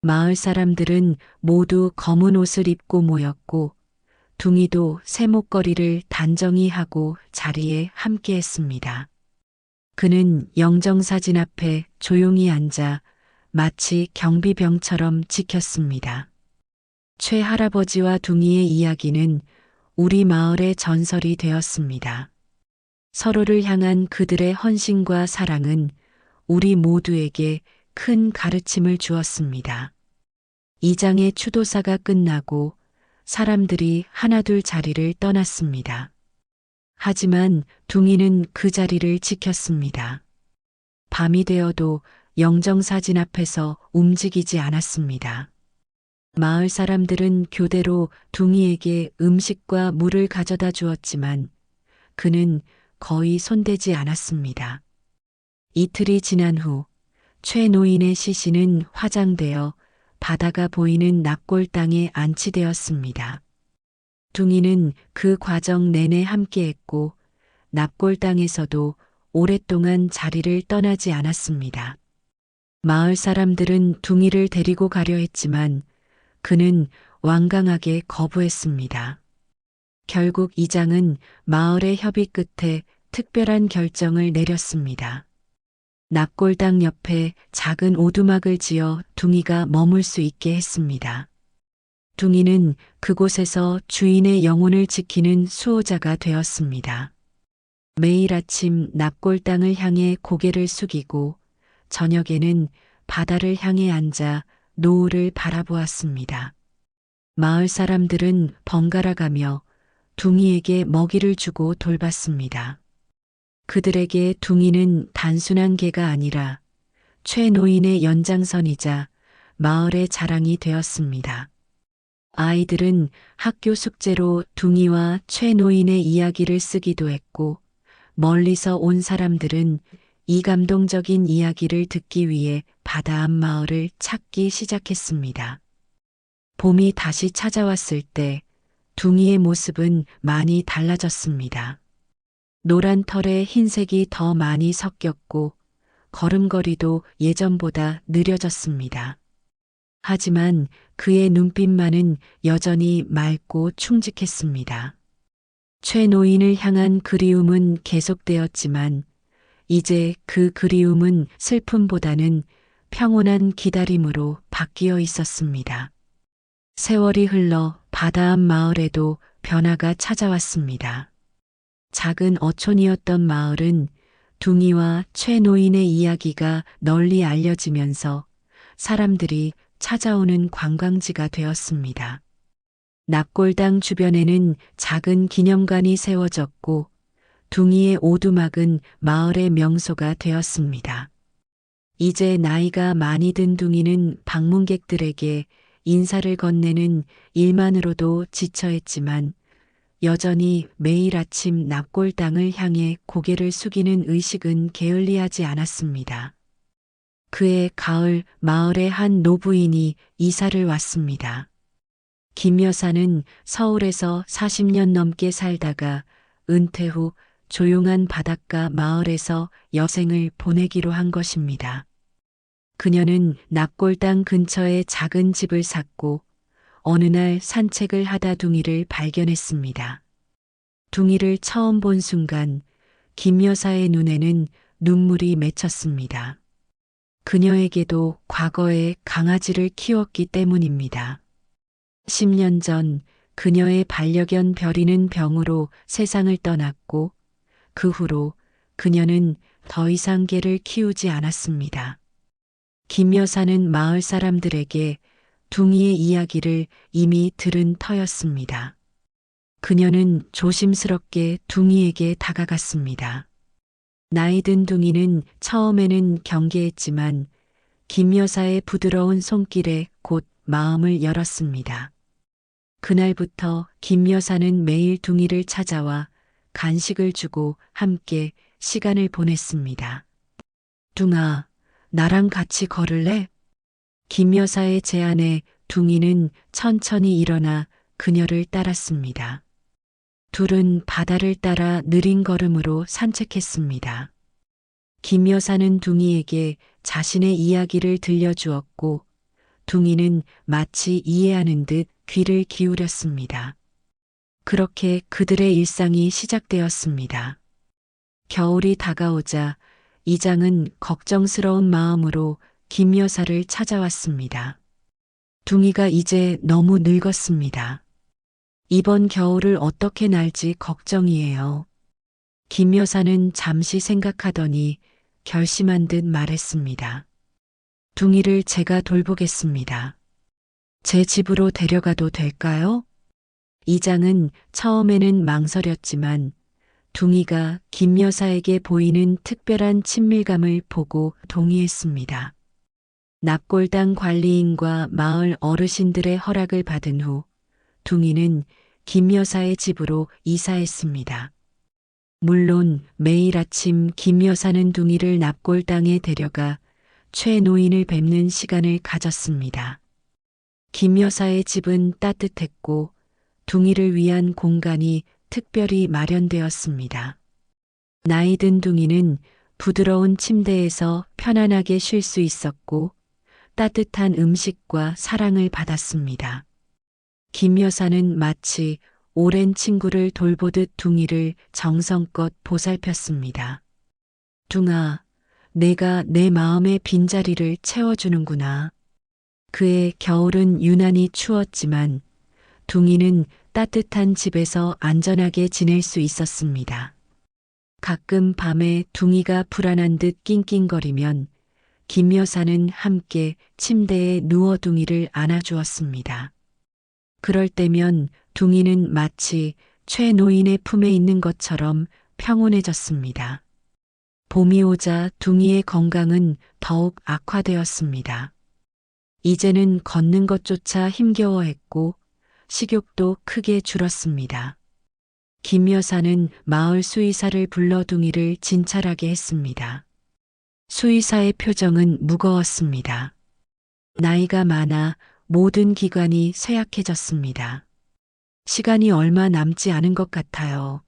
마을 사람들은 모두 검은 옷을 입고 모였고 둥이도 새 목걸이를 단정히 하고 자리에 함께했습니다. 그는 영정사진 앞에 조용히 앉아 마치 경비병처럼 지켰습니다. 최 할아버지와 둥이의 이야기는 우리 마을의 전설이 되었습니다. 서로를 향한 그들의 헌신과 사랑은 우리 모두에게 큰 가르침을 주었습니다. 이장의 추도사가 끝나고 사람들이 하나둘 자리를 떠났습니다. 하지만 둥이는 그 자리를 지켰습니다. 밤이 되어도 영정사진 앞에서 움직이지 않았습니다. 마을 사람들은 교대로 둥이에게 음식과 물을 가져다 주었지만 그는 거의 손대지 않았습니다. 이틀이 지난 후 최 노인의 시신은 화장되어 바다가 보이는 납골 땅에 안치되었습니다. 둥이는 그 과정 내내 함께했고 납골 땅에서도 오랫동안 자리를 떠나지 않았습니다. 마을 사람들은 둥이를 데리고 가려 했지만 그는 완강하게 거부했습니다. 결국 이장은 마을의 협의 끝에 특별한 결정을 내렸습니다. 납골당 옆에 작은 오두막을 지어 둥이가 머물 수 있게 했습니다. 둥이는 그곳에서 주인의 영혼을 지키는 수호자가 되었습니다. 매일 아침 납골당을 향해 고개를 숙이고 저녁에는 바다를 향해 앉아 노을을 바라보았습니다. 마을 사람들은 번갈아가며 둥이에게 먹이를 주고 돌봤습니다. 그들에게 둥이는 단순한 개가 아니라 최노인의 연장선이자 마을의 자랑이 되었습니다. 아이들은 학교 숙제로 둥이와 최노인의 이야기를 쓰기도 했고 멀리서 온 사람들은 이 감동적인 이야기를 듣기 위해 바다 앞 마을을 찾기 시작했습니다. 봄이 다시 찾아왔을 때 둥이의 모습은 많이 달라졌습니다. 노란 털에 흰색이 더 많이 섞였고 걸음걸이도 예전보다 느려졌습니다. 하지만 그의 눈빛만은 여전히 맑고 충직했습니다. 최노인을 향한 그리움은 계속되었지만 이제 그 그리움은 슬픔보다는 평온한 기다림으로 바뀌어 있었습니다. 세월이 흘러 바다 앞 마을에도 변화가 찾아왔습니다. 작은 어촌이었던 마을은 둥이와 최노인의 이야기가 널리 알려지면서 사람들이 찾아오는 관광지가 되었습니다. 납골당 주변에는 작은 기념관이 세워졌고 둥이의 오두막은 마을의 명소가 되었습니다. 이제 나이가 많이 든 둥이는 방문객들에게 인사를 건네는 일만으로도 지쳐했지만 여전히 매일 아침 납골당을 향해 고개를 숙이는 의식은 게을리하지 않았습니다. 그해 가을 마을의 한 노부인이 이사를 왔습니다. 김 여사는 서울에서 40년 넘게 살다가 은퇴 후 조용한 바닷가 마을에서 여생을 보내기로 한 것입니다. 그녀는 납골당 근처에 작은 집을 샀고 어느 날 산책을 하다 둥이를 발견했습니다. 둥이를 처음 본 순간 김 여사의 눈에는 눈물이 맺혔습니다. 그녀에게도 과거에 강아지를 키웠기 때문입니다. 10년 전 그녀의 반려견 별이는 병으로 세상을 떠났고 그 후로 그녀는 더 이상 개를 키우지 않았습니다. 김 여사는 마을 사람들에게 둥이의 이야기를 이미 들은 터였습니다. 그녀는 조심스럽게 둥이에게 다가갔습니다. 나이 든 둥이는 처음에는 경계했지만 김 여사의 부드러운 손길에 곧 마음을 열었습니다. 그날부터 김 여사는 매일 둥이를 찾아와 간식을 주고 함께 시간을 보냈습니다. 둥아, 나랑 같이 걸을래? 김 여사의 제안에 둥이는 천천히 일어나 그녀를 따랐습니다. 둘은 바다를 따라 느린 걸음으로 산책했습니다. 김 여사는 둥이에게 자신의 이야기를 들려주었고 둥이는 마치 이해하는 듯 귀를 기울였습니다. 그렇게 그들의 일상이 시작되었습니다. 겨울이 다가오자 이장은 걱정스러운 마음으로 김 여사를 찾아왔습니다. 둥이가 이제 너무 늙었습니다. 이번 겨울을 어떻게 날지 걱정이에요. 김 여사는 잠시 생각하더니 결심한 듯 말했습니다. 둥이를 제가 돌보겠습니다. 제 집으로 데려가도 될까요? 이장은 처음에는 망설였지만 둥이가 김 여사에게 보이는 특별한 친밀감을 보고 동의했습니다. 납골당 관리인과 마을 어르신들의 허락을 받은 후 둥이는 김 여사의 집으로 이사했습니다. 물론 매일 아침 김 여사는 둥이를 납골당에 데려가 최 노인을 뵙는 시간을 가졌습니다. 김 여사의 집은 따뜻했고 둥이를 위한 공간이 특별히 마련되었습니다. 나이든 둥이는 부드러운 침대에서 편안하게 쉴 수 있었고 따뜻한 음식과 사랑을 받았습니다. 김 여사는 마치 오랜 친구를 돌보듯 둥이를 정성껏 보살폈습니다. 둥아, 내가 내 마음의 빈자리를 채워주는구나. 그의 겨울은 유난히 추웠지만 둥이는 따뜻한 집에서 안전하게 지낼 수 있었습니다. 가끔 밤에 둥이가 불안한 듯 낑낑거리면 김 여사는 함께 침대에 누워 둥이를 안아주었습니다. 그럴 때면 둥이는 마치 최노인의 품에 있는 것처럼 평온해졌습니다. 봄이 오자 둥이의 건강은 더욱 악화되었습니다. 이제는 걷는 것조차 힘겨워했고 식욕도 크게 줄었습니다. 김 여사는 마을 수의사를 불러 둥이를 진찰하게 했습니다. 수의사의 표정은 무거웠습니다. 나이가 많아 모든 기관이 쇠약해졌습니다. 시간이 얼마 남지 않은 것 같아요.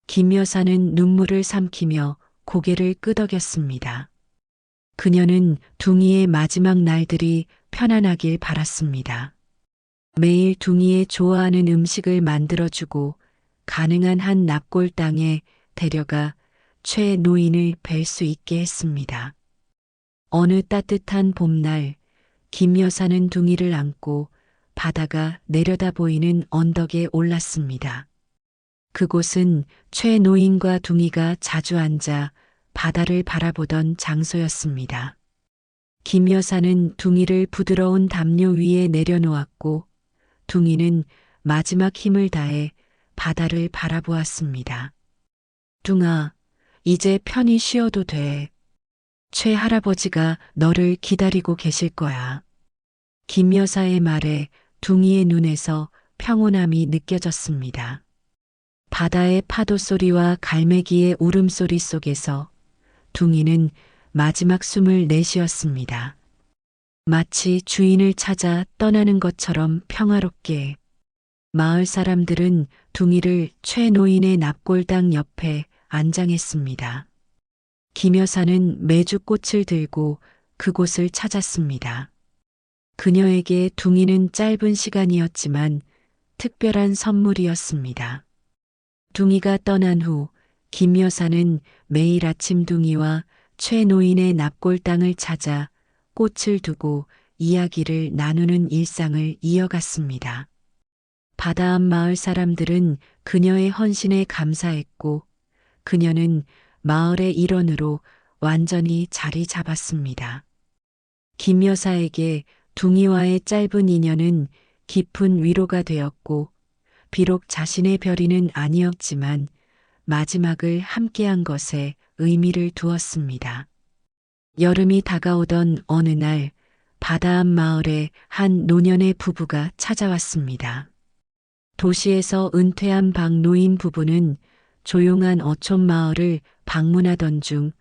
김 여사는 눈물을 삼키며 고개를 끄덕였습니다. 그녀는 둥이의 마지막 날들이 편안하길 바랐습니다. 매일 둥이의 좋아하는 음식을 만들어주고 가능한 한 납골 땅에 데려가 최 노인을 뵐 수 있게 했습니다. 어느 따뜻한 봄날 김 여사는 둥이를 안고 바다가 내려다 보이는 언덕에 올랐습니다. 그곳은 최 노인과 둥이가 자주 앉아 바다를 바라보던 장소였습니다. 김 여사는 둥이를 부드러운 담요 위에 내려놓았고 둥이는 마지막 힘을 다해 바다를 바라보았습니다. 둥아, 이제 편히 쉬어도 돼. 최 할아버지가 너를 기다리고 계실 거야. 김 여사의 말에 둥이의 눈에서 평온함이 느껴졌습니다. 바다의 파도 소리와 갈매기의 울음소리 속에서 둥이는 마지막 숨을 내쉬었습니다. 마치 주인을 찾아 떠나는 것처럼 평화롭게. 마을 사람들은 둥이를 최 노인의 납골당 옆에 안장했습니다. 김 여사는 매주 꽃을 들고 그곳을 찾았습니다. 그녀에게 둥이는 짧은 시간이었지만 특별한 선물이었습니다. 둥이가 떠난 후 김 여사는 매일 아침 둥이와 최 노인의 납골당을 찾아 꽃을 두고 이야기를 나누는 일상을 이어갔습니다. 바다 앞 마을 사람들은 그녀의 헌신에 감사했고 그녀는 마을의 일원으로 완전히 자리 잡았습니다. 김 여사에게 둥이와의 짧은 인연은 깊은 위로가 되었고 비록 자신의 별이는 아니었지만 마지막을 함께한 것에 의미를 두었습니다. 여름이 다가오던 어느 날 바다 앞 마을에 한 노년의 부부가 찾아왔습니다. 도시에서 은퇴한 박노인 부부는 조용한 어촌 마을을 방문하던 중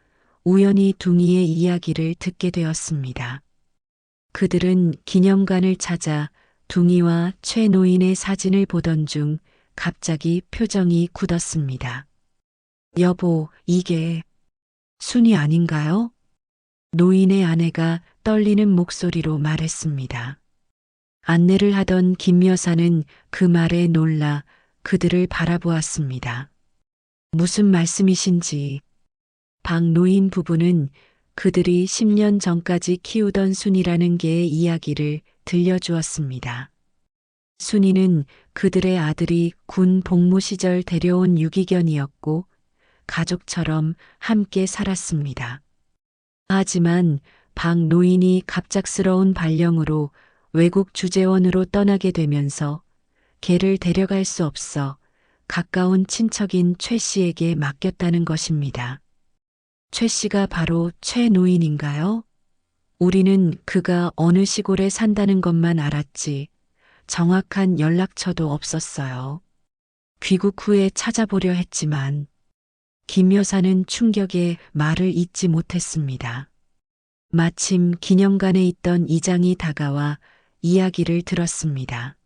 우연히 둥이의 이야기를 듣게 되었습니다. 그들은 기념관을 찾아 둥이와 최 노인의 사진을 보던 중 갑자기 표정이 굳었습니다. 여보, 이게 순이 아닌가요? 노인의 아내가 떨리는 목소리로 말했습니다. 안내를 하던 김 여사는 그 말에 놀라 그들을 바라보았습니다. 무슨 말씀이신지. 박노인 부부는 그들이 10년 전까지 키우던 순이라는 개의 이야기를 들려주었습니다. 순이는 그들의 아들이 군 복무 시절 데려온 유기견이었고 가족처럼 함께 살았습니다. 하지만 박 노인이 갑작스러운 발령으로 외국 주재원으로 떠나게 되면서 개를 데려갈 수 없어 가까운 친척인 최 씨에게 맡겼다는 것입니다. 최 씨가 바로 최 노인인가요? 우리는 그가 어느 시골에 산다는 것만 알았지 정확한 연락처도 없었어요. 귀국 후에 찾아보려 했지만 김 여사는 충격에 말을 잇지 못했습니다. 마침 기념관에 있던 이장이 다가와 이야기를 들었습니다.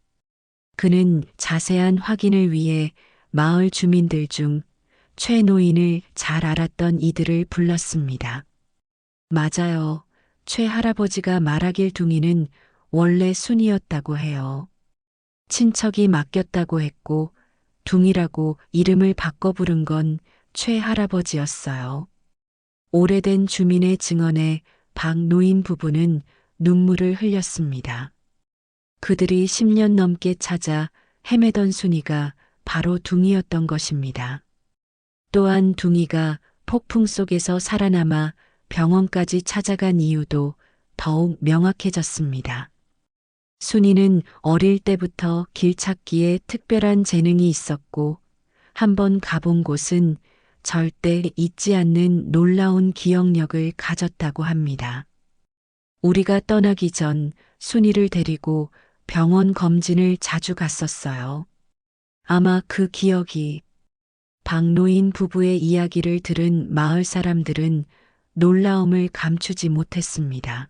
그는 자세한 확인을 위해 마을 주민들 중 최 노인을 잘 알았던 이들을 불렀습니다. 맞아요. 최 할아버지가 말하길 둥이는 원래 순이었다고 해요. 친척이 맡겼다고 했고 둥이라고 이름을 바꿔 부른 건 최 할아버지였어요. 오래된 주민의 증언에 박 노인 부부는 눈물을 흘렸습니다. 그들이 10년 넘게 찾아 헤매던 순이가 바로 둥이였던 것입니다. 또한 둥이가 폭풍 속에서 살아남아 병원까지 찾아간 이유도 더욱 명확해졌습니다. 순이는 어릴 때부터 길 찾기에 특별한 재능이 있었고 한번 가본 곳은 절대 잊지 않는 놀라운 기억력을 가졌다고 합니다. 우리가 떠나기 전 순이를 데리고 병원 검진을 자주 갔었어요. 아마 그 기억이 박노인 부부의 이야기를 들은 마을 사람들은 놀라움을 감추지 못했습니다.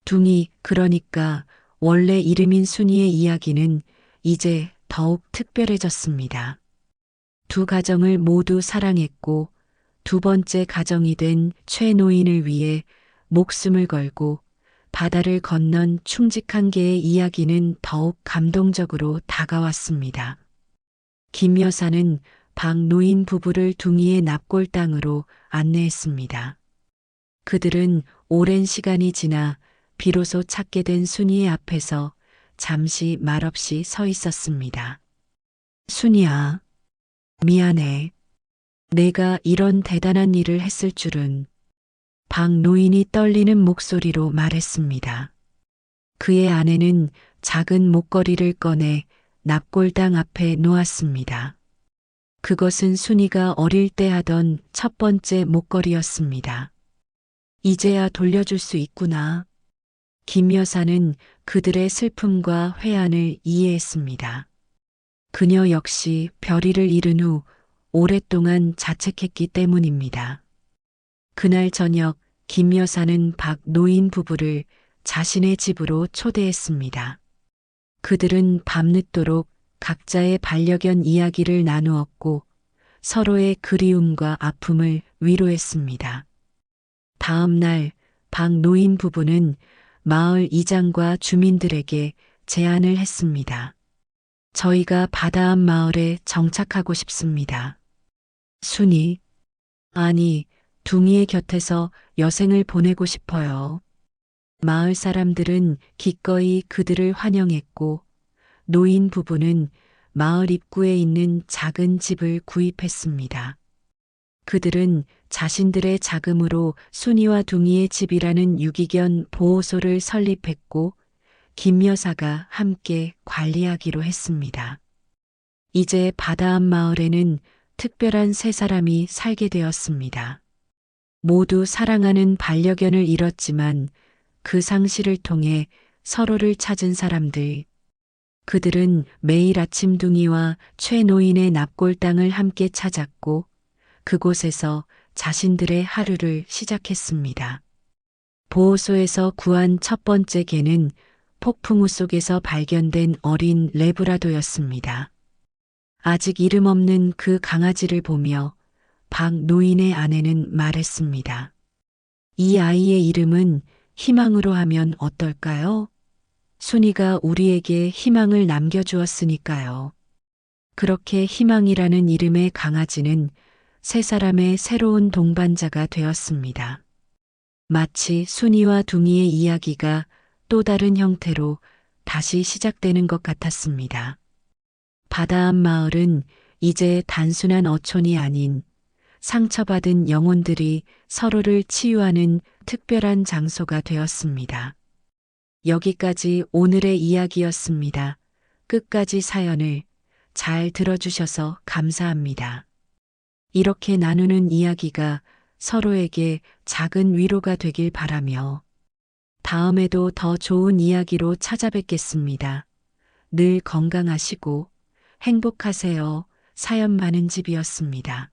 둥이, 그러니까 원래 이름인 순이의 이야기는 이제 더욱 특별해졌습니다. 두 가정을 모두 사랑했고 두 번째 가정이 된 최 노인을 위해 목숨을 걸고 바다를 건넌 충직한 개의 이야기는 더욱 감동적으로 다가왔습니다. 김 여사는 박 노인 부부를 둥이의 납골 땅으로 안내했습니다. 그들은 오랜 시간이 지나 비로소 찾게 된 순이의 앞에서 잠시 말없이 서 있었습니다. 순이야, 미안해. 내가 이런 대단한 일을 했을 줄은. 박 노인이 떨리는 목소리로 말했습니다. 그의 아내는 작은 목걸이를 꺼내 납골당 앞에 놓았습니다. 그것은 순이가 어릴 때 하던 첫 번째 목걸이였습니다. 이제야 돌려줄 수 있구나. 김 여사는 그들의 슬픔과 회한을 이해했습니다. 그녀 역시 별이를 잃은 후 오랫동안 자책했기 때문입니다. 그날 저녁 김 여사는 박 노인 부부를 자신의 집으로 초대했습니다. 그들은 밤늦도록 각자의 반려견 이야기를 나누었고 서로의 그리움과 아픔을 위로했습니다. 다음 날 박 노인 부부는 마을 이장과 주민들에게 제안을 했습니다. 저희가 바다 앞 마을에 정착하고 싶습니다. 순이, 아니, 둥이의 곁에서 여생을 보내고 싶어요. 마을 사람들은 기꺼이 그들을 환영했고 노인 부부는 마을 입구에 있는 작은 집을 구입했습니다. 그들은 자신들의 자금으로 순이와 둥이의 집이라는 유기견 보호소를 설립했고 김 여사가 함께 관리하기로 했습니다. 이제 바다 앞 마을에는 특별한 세 사람이 살게 되었습니다. 모두 사랑하는 반려견을 잃었지만 그 상실을 통해 서로를 찾은 사람들. 그들은 매일 아침 둥이와 최 노인의 납골 땅을 함께 찾았고 그곳에서 자신들의 하루를 시작했습니다. 보호소에서 구한 첫 번째 개는 폭풍우 속에서 발견된 어린 레브라도였습니다. 아직 이름 없는 그 강아지를 보며 박 노인의 아내는 말했습니다. 이 아이의 이름은 희망으로 하면 어떨까요? 순이가 우리에게 희망을 남겨주었으니까요. 그렇게 희망이라는 이름의 강아지는 세 사람의 새로운 동반자가 되었습니다. 마치 순이와 둥이의 이야기가 또 다른 형태로 다시 시작되는 것 같았습니다. 바다 앞 마을은 이제 단순한 어촌이 아닌 상처받은 영혼들이 서로를 치유하는 특별한 장소가 되었습니다. 여기까지 오늘의 이야기였습니다. 끝까지 사연을 잘 들어주셔서 감사합니다. 이렇게 나누는 이야기가 서로에게 작은 위로가 되길 바라며 다음에도 더 좋은 이야기로 찾아뵙겠습니다. 늘 건강하시고 행복하세요. 사연 많은 집이었습니다.